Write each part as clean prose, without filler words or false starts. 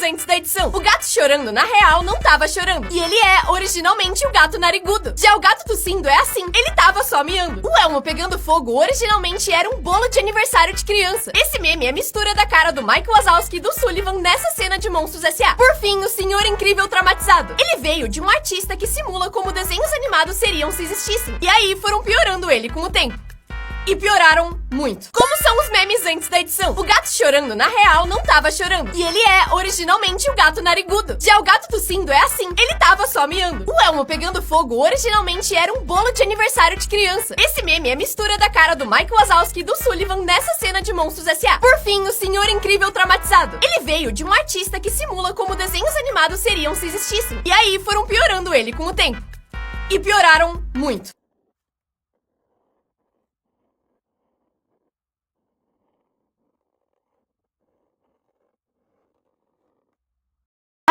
antes da edição. O gato chorando, na real, não tava chorando. E ele é, originalmente, o gato narigudo. Já o gato tossindo é assim, ele tava só miando. O Elmo pegando fogo, originalmente, era um bolo de aniversário de criança. Esse meme é a mistura da cara do Mike Wazowski e do Sullivan nessa cena de Monstros S.A. Por fim, o Senhor Incrível traumatizado. Ele veio de um artista que simula como desenhos animados seriam se existissem. E aí, foram piorando ele com o tempo. E pioraram muito. Como são os memes antes da edição? O gato chorando, na real, não tava chorando. E ele é, originalmente, o gato narigudo. Já o gato tossindo é assim, ele tava só miando. O Elmo pegando fogo, originalmente, era um bolo de aniversário de criança. Esse meme é a mistura da cara do Mike Wazowski e do Sullivan nessa cena de Monstros S.A. Por fim, o Senhor Incrível traumatizado. Ele veio de um artista que simula como desenhos animados seriam se existissem. E aí, foram piorando ele com o tempo. E pioraram muito.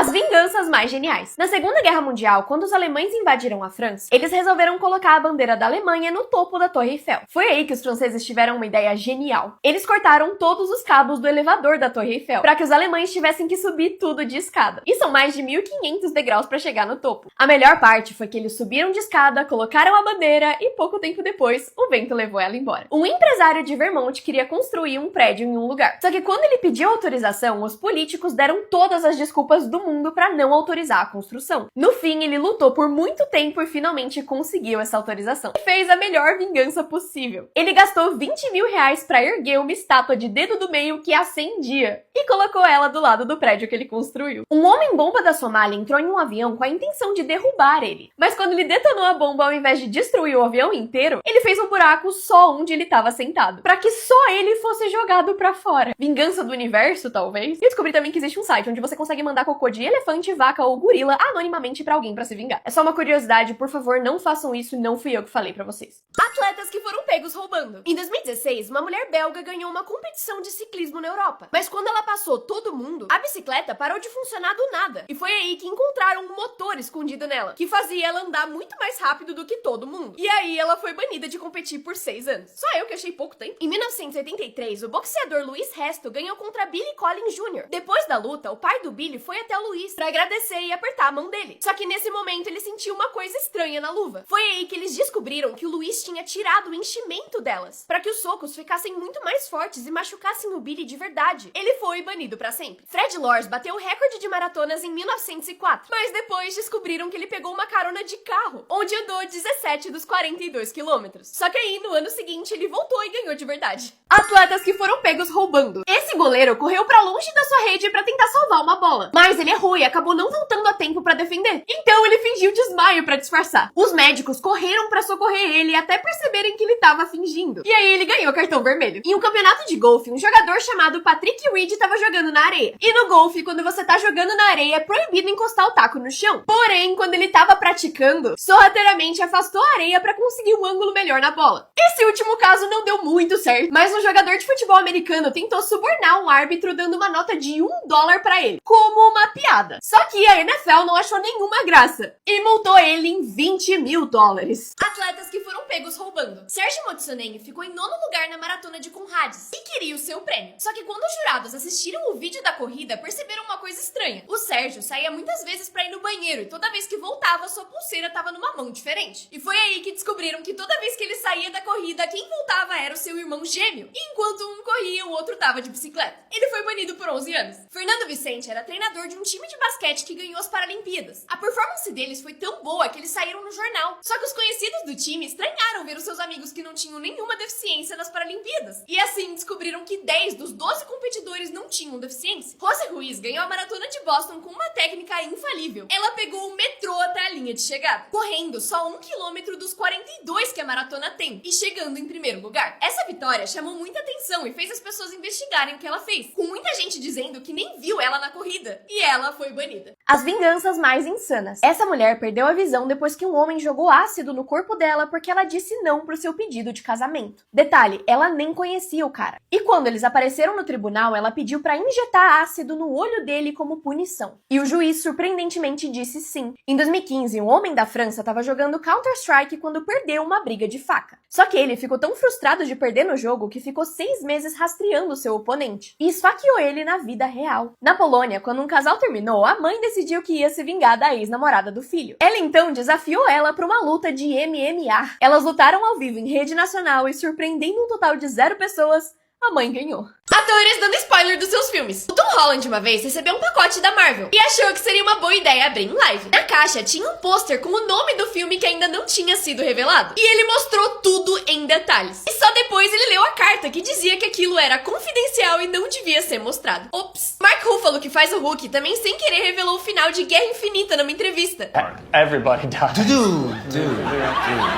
As vinganças mais geniais. Na Segunda Guerra Mundial, quando os alemães invadiram a França, eles resolveram colocar a bandeira da Alemanha no topo da Torre Eiffel. Foi aí que os franceses tiveram uma ideia genial. Eles cortaram todos os cabos do elevador da Torre Eiffel, para que os alemães tivessem que subir tudo de escada. E são mais de 1.500 degraus para chegar no topo. A melhor parte foi que eles subiram de escada, colocaram a bandeira e pouco tempo depois, o vento levou ela embora. Um empresário de Vermont queria construir um prédio em um lugar. Só que quando ele pediu autorização, os políticos deram todas as desculpas do mundo para não autorizar a construção. No fim, ele lutou por muito tempo e finalmente conseguiu essa autorização. E fez a melhor vingança possível. Ele gastou 20 mil reais para erguer uma estátua de dedo do meio que acendia e colocou ela do lado do prédio que ele construiu. Um homem-bomba da Somália entrou em um avião com a intenção de derrubar ele. Mas quando ele detonou a bomba, ao invés de destruir o avião inteiro, ele fez um buraco só onde ele estava sentado, para que só ele fosse jogado para fora. Vingança do universo, talvez? E descobri também que existe um site onde você consegue mandar cocô de elefante, vaca ou gorila anonimamente pra alguém pra se vingar. É só uma curiosidade, por favor, não façam isso, não fui eu que falei pra vocês. Atletas que foram pegos roubando. Em 2016, uma mulher belga ganhou uma competição de ciclismo na Europa. Mas quando ela passou todo mundo, a bicicleta parou de funcionar do nada. E foi aí que encontraram um motor escondido nela, que fazia ela andar muito mais rápido do que todo mundo. E aí ela foi banida de competir por 6 anos. Só eu que achei pouco tempo. Em 1983, o boxeador Luiz Resto ganhou contra Billy Collins Jr. Depois da luta, o pai do Billy foi até o Luiz pra agradecer e apertar a mão dele. Só que nesse momento ele sentiu uma coisa estranha na luva. Foi aí que eles descobriram que o Luiz tinha tirado o enchimento delas, para que os socos ficassem muito mais fortes e machucassem o Billy de verdade. Ele foi banido pra sempre. Fred Lors bateu o recorde de maratonas em 1904, mas depois descobriram que ele pegou uma carona de carro, onde andou 17 dos 42 quilômetros. Só que aí, no ano seguinte, ele voltou e ganhou de verdade. Atletas que foram pegos roubando. Esse goleiro correu pra longe da sua rede pra tentar salvar uma bola, mas ele errou e acabou não voltando a tempo pra defender. Então ele fingiu desmaio pra disfarçar. Os médicos correram pra socorrer ele até perceberem que ele tava fingindo. E aí ele ganhou cartão vermelho. Em um campeonato de golfe, um jogador chamado Patrick Reed tava jogando na areia. E no golfe, quando você tá jogando na areia, é proibido encostar o taco no chão. Porém, quando ele tava praticando, sorrateiramente afastou a areia pra conseguir um ângulo melhor na bola. Esse último caso não deu muito certo, mas um jogador de futebol americano tentou subornar um árbitro dando uma nota de $1 pra ele, como uma piada. Só que a NFL não achou nenhuma graça e multou ele em $20 mil. Atletas que foram pegos roubando. Sergio Motsoneng ficou em 9º lugar na maratona de Conrads e queria o seu prêmio. Só que quando os jurados assistiram o vídeo da corrida, perceberam uma coisa estranha. O Sérgio saía muitas vezes pra ir no banheiro e toda vez que voltava, sua pulseira tava numa mão diferente. E foi aí que descobriram que toda vez que ele saía da corrida, quem voltava era o seu irmão gêmeo. E enquanto um corria, o outro tava de bicicleta. Ele foi banido por 11 anos. Fernando Vicente era treinador de um time de basquete que ganhou as Paralimpíadas. A performance deles foi tão boa que eles saíram no jornal. Só que os conhecidos do time estranharam ver os seus amigos que não tinham nenhuma deficiência nas Paralimpíadas. E assim descobriram que 10 dos 12 competidores não tinham deficiência. Rose Ruiz ganhou a maratona de Boston com uma técnica infalível. Ela pegou o metrô até a linha de chegada, correndo só 1 quilômetro dos 42 que a maratona tem e chegando em primeiro lugar. Essa vitória chamou muita atenção e fez as pessoas investigarem o que ela fez, com muita gente dizendo que nem viu ela na corrida. E ela foi banida. As vinganças mais insanas. Essa mulher perdeu a visão depois que um homem jogou ácido no corpo dela porque ela disse não pro seu pedido de casamento. Detalhe, ela nem conhecia o cara. E quando eles apareceram no tribunal, ela pediu pra injetar ácido no olho dele como punição. E o juiz surpreendentemente disse sim. Em 2015, um homem da França estava jogando Counter-Strike quando perdeu uma briga de faca. Só que ele ficou tão frustrado de perder no jogo que ficou 6 meses rastreando seu oponente e esfaqueou ele na vida real. Na Polônia, quando um casal terminou, a mãe decidiu que ia se vingar da ex-namorada do filho. Ela então desafiou ela para uma luta de MMA. Elas lutaram ao vivo em rede nacional e, surpreendendo um total de 0 pessoas, a mãe ganhou. Atores dando spoiler dos seus filmes. O Tom Holland uma vez recebeu um pacote da Marvel e achou que seria uma boa ideia abrir em live. Na caixa tinha um pôster com o nome do filme que ainda não tinha sido revelado. E ele mostrou tudo em detalhes. E só depois ele leu a carta que dizia que aquilo era confidencial e não devia ser mostrado. Ops. Mark Ruffalo, que faz o Hulk, também sem querer revelou o final de Guerra Infinita numa entrevista. Everybody dies.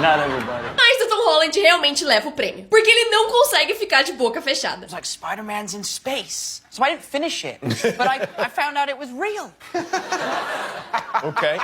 Not everybody. Mas o Tom Holland realmente leva o prêmio, porque ele não consegue ficar de boca fechada. It's like Spider-Man's in space. So I didn't finish it. But I found out it was real. Okay.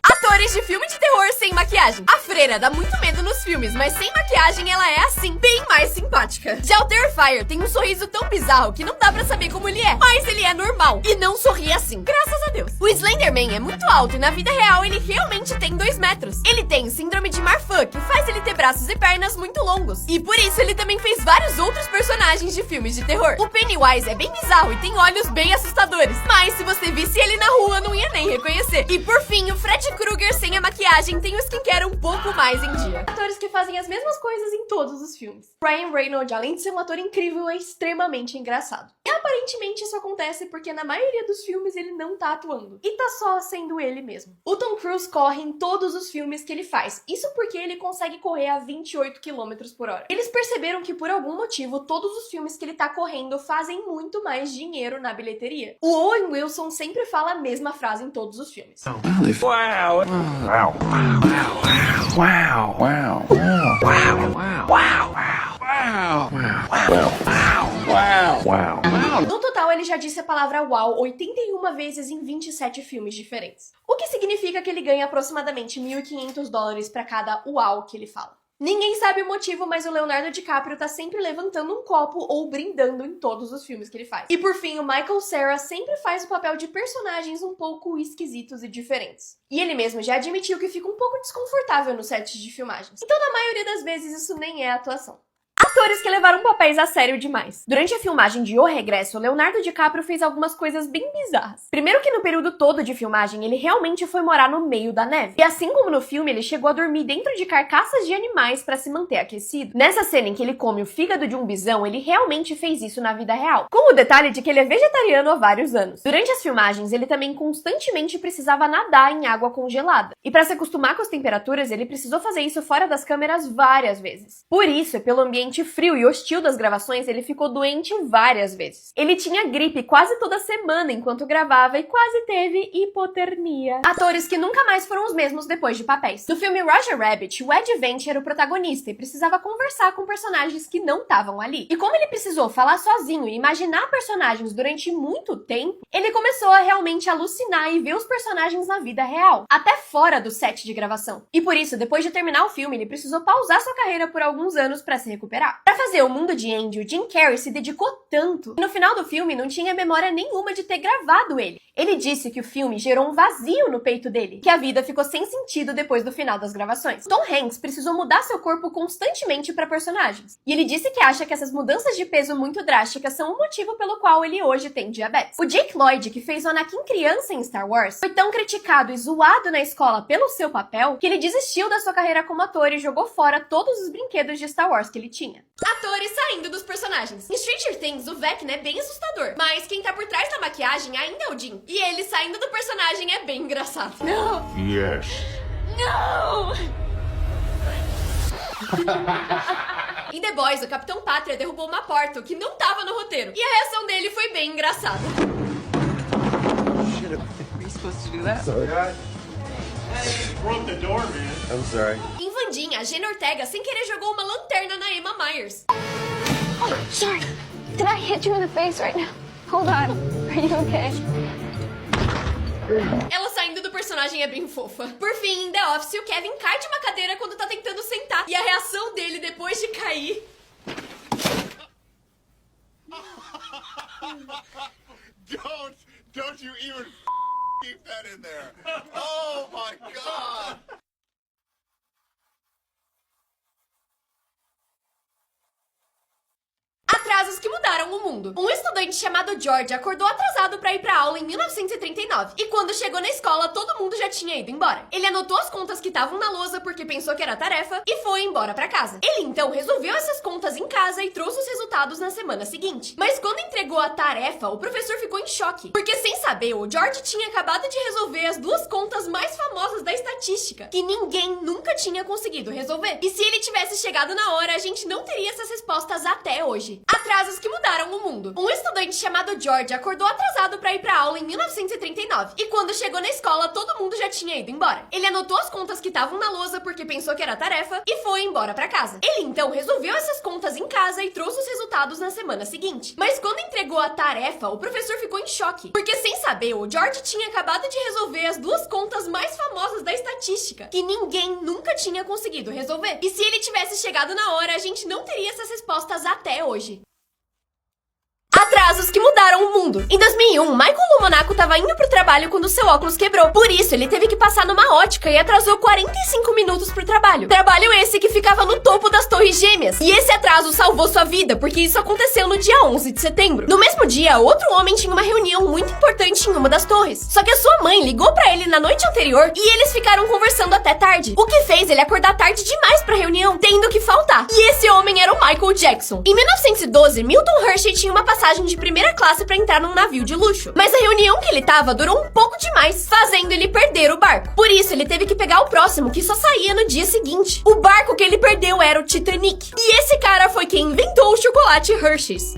Atores de filme de terror sem maquiagem. A freira dá muito medo nos filmes, mas sem maquiagem ela é assim, bem mais simpática. Já o Terrifier tem um sorriso tão bizarro que não dá pra saber como ele é, mas ele é normal e não sorri assim, graças a Deus. O Slenderman é muito alto e na vida real ele realmente tem 2 metros. Ele tem síndrome de Marfan, que faz ele ter braços e pernas muito longos. E por isso ele também fez vários outros personagens de filmes de terror. O Pennywise é bem bizarro e tem olhos bem assustadores, mas se você visse ele na rua não ia nem reconhecer. E por fim, o Freddy Krueger sem a maquiagem tem o skincare um pouco mais em dia. Atores que fazem as mesmas coisas em todos os filmes. Ryan Reynolds, além de ser um ator incrível, é extremamente engraçado. E aparentemente isso acontece porque na maioria dos filmes ele não tá atuando. E tá só sendo ele mesmo. O Tom Cruise corre em todos os filmes que ele faz. Isso porque ele consegue correr a 28 km/h. Eles perceberam que por algum motivo todos os filmes que ele tá correndo fazem muito mais dinheiro na bilheteria. O Owen Wilson sempre fala a mesma frase em todos os filmes. Wow. Wow. Wow. Wow. Wow. Wow. No total, ele já disse a palavra wow 81 vezes em 27 filmes diferentes. O que significa que ele ganha aproximadamente $1.500 para cada wow que ele fala. Ninguém sabe o motivo, mas o Leonardo DiCaprio tá sempre levantando um copo ou brindando em todos os filmes que ele faz. E por fim, o Michael Cera sempre faz o papel de personagens um pouco esquisitos e diferentes. E ele mesmo já admitiu que fica um pouco desconfortável no set de filmagens. Então, na maioria das vezes, isso nem é atuação. Atores que levaram papéis a sério demais. Durante a filmagem de O Regresso, Leonardo DiCaprio fez algumas coisas bem bizarras. Primeiro que no período todo de filmagem, ele realmente foi morar no meio da neve. E assim como no filme, ele chegou a dormir dentro de carcaças de animais para se manter aquecido. Nessa cena em que ele come o fígado de um bisão, ele realmente fez isso na vida real. Com o detalhe de que ele é vegetariano há vários anos. Durante as filmagens, ele também constantemente precisava nadar em água congelada. E para se acostumar com as temperaturas, ele precisou fazer isso fora das câmeras várias vezes. Por isso, pelo ambiente frio e hostil das gravações, ele ficou doente várias vezes. Ele tinha gripe quase toda semana enquanto gravava e quase teve hipotermia. Atores que nunca mais foram os mesmos depois de papéis. No filme Roger Rabbit, o Ed Vance era o protagonista e precisava conversar com personagens que não estavam ali. E como ele precisou falar sozinho e imaginar personagens durante muito tempo, ele começou a realmente alucinar e ver os personagens na vida real, até fora do set de gravação. E por isso, depois de terminar o filme, ele precisou pausar sua carreira por alguns anos para se recuperar. Para fazer O Mundo de Andy, o Jim Carrey se dedicou tanto que no final do filme não tinha memória nenhuma de ter gravado ele. Ele disse que o filme gerou um vazio no peito dele, que a vida ficou sem sentido depois do final das gravações. Tom Hanks precisou mudar seu corpo constantemente para personagens. E ele disse que acha que essas mudanças de peso muito drásticas são o motivo pelo qual ele hoje tem diabetes. O Jake Lloyd, que fez o Anakin criança em Star Wars, foi tão criticado e zoado na escola pelo seu papel que ele desistiu da sua carreira como ator e jogou fora todos os brinquedos de Star Wars que ele tinha. Atores saindo dos personagens. Em Stranger Things, o Vecna é bem assustador, mas quem tá por trás da maquiagem ainda é o Jim. E ele saindo do personagem é bem engraçado. Não! Yes. Não! Em The Boys, o Capitão Pátria derrubou uma porta, o que não tava no roteiro. E a reação dele foi bem engraçada. Are you supposed to do that? Sorry. Broke the door, man. I'm sorry. Em Wandinha, a Jenna Ortega sem querer jogou uma lanterna na Emma Myers. Oh, sorry. Did I hit you in the face right now? Hold on. Are you okay? Ela saindo do personagem é bem fofa. Por fim, em The Office, o Kevin cai de uma cadeira quando tá tentando sentar. E a reação dele depois de cair... Don't you even keep that in there. Oh my God. Atrasos que mudaram o mundo. Um estudante chamado George acordou atrasado pra ir pra aula em 1939. E quando chegou na escola, todo mundo já tinha ido embora. Ele anotou as contas que estavam na lousa porque pensou que era tarefa e foi embora pra casa. Ele então resolveu essas contas em casa e trouxe os resultados na semana seguinte. Mas quando entregou a tarefa, o professor ficou em choque. Porque sem saber, o George tinha acabado de resolver as duas contas mais famosas da estatística, que ninguém nunca tinha conseguido resolver. E se ele tivesse chegado na hora, a gente não teria essas respostas até hoje. Atrasos que mudaram o mundo. Um estudante chamado George acordou atrasado pra ir pra aula em 1939. E quando chegou na escola, todo mundo já tinha ido embora. Ele anotou as contas que estavam na lousa porque pensou que era tarefa e foi embora pra casa. Ele então resolveu essas contas em casa e trouxe os resultados na semana seguinte. Mas quando entregou a tarefa, o professor ficou em choque. Porque sem saber, o George tinha acabado de resolver as duas contas mais famosas da estatística, que ninguém nunca tinha conseguido resolver. E se ele tivesse chegado na hora, a gente não teria essas respostas até hoje. Atrasos que mudaram o mundo. Em 2001, Michael Monaco estava indo pro trabalho quando seu óculos quebrou. Por isso, ele teve que passar numa ótica e atrasou 45 minutos pro trabalho. Trabalho esse que ficava no topo das Torres Gêmeas. E esse atraso salvou sua vida, porque isso aconteceu no dia 11 de setembro. No mesmo dia, outro homem tinha uma reunião muito importante em uma das torres. Só que a sua mãe ligou pra ele na noite anterior e eles ficaram conversando até tarde. O que fez ele acordar tarde demais pra reunião, tendo que faltar. E esse homem era o Michael Jackson. Em 1912, Milton Hershey tinha uma passagem de primeira classe pra entrar num navio de luxo. Mas a reunião que ele tava durou um pouco demais, fazendo ele perder o barco. Por isso, ele teve que pegar o próximo, que só saía no dia seguinte. O barco que ele perdeu era o Titanic. E esse cara foi quem inventou o chocolate Hershey's.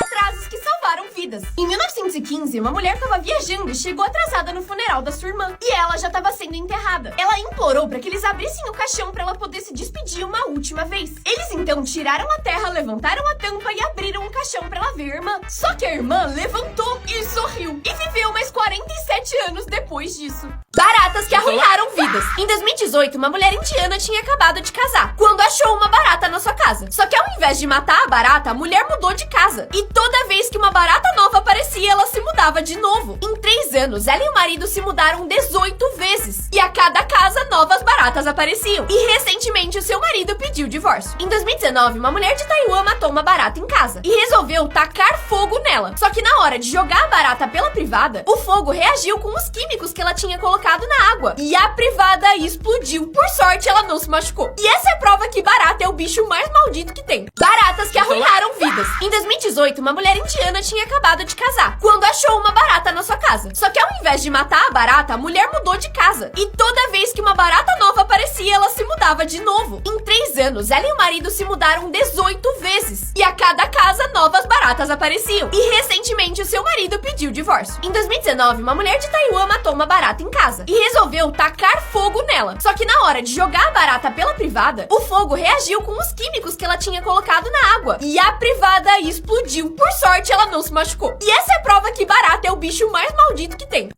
Atrasos que salvaram vidas. Em 1915, uma mulher estava viajando e chegou atrasada no funeral da sua irmã. E ela já estava sendo enterrada. Ela implorou para que eles abrissem o caixão para ela poder se despedir uma última vez. Eles então tiraram a terra, levantaram a tampa e abriram o caixão para ela ver a irmã. Só que a irmã levantou e sorriu. E viveu mais 47 anos depois disso. Baratas que arruinaram vidas. Em 2018, uma mulher indiana tinha acabado de casar, quando achou uma barata na sua casa. Só que ao invés de matar a barata, a mulher mudou de casa. E toda vez que uma barata nova aparecia, ela se mudava de novo. Em 3 anos, ela e o marido se mudaram 18 vezes. E a cada casa, novas baratas apareciam. E recentemente, o seu marido pediu divórcio. Em 2019, uma mulher de Taiwan matou uma barata em casa. E resolveu tacar fogo nela. Só que na hora de jogar a barata pela privada, o fogo reagiu com os químicos que ela tinha colocado na água. E a privada explodiu. Por sorte, ela não se machucou. E essa é a prova que barata é o bicho mais maldito que tem. Baratas que arruinaram vidas. Em 2018, uma mulher indiana tinha acabado de casar, quando achou uma barata na sua casa. Só que ao invés de matar a barata, a mulher mudou de casa. E toda vez que uma barata nova aparecia, ela se mudava de novo. Em 3 anos, ela e o marido se mudaram 18 vezes. E a cada casa, novas baratas apareciam. E recentemente, o seu marido pediu divórcio. Em 2019, uma mulher de Taiwan matou uma barata em casa. E resolveu tacar fogo nela. Só que na hora de jogar a barata pela privada, o fogo reagiu com os químicos que ela tinha colocado na água. E a privada explodiu. Por sorte, ela não se machucou. E essa é a prova que barata é o bicho mais maldito que tem.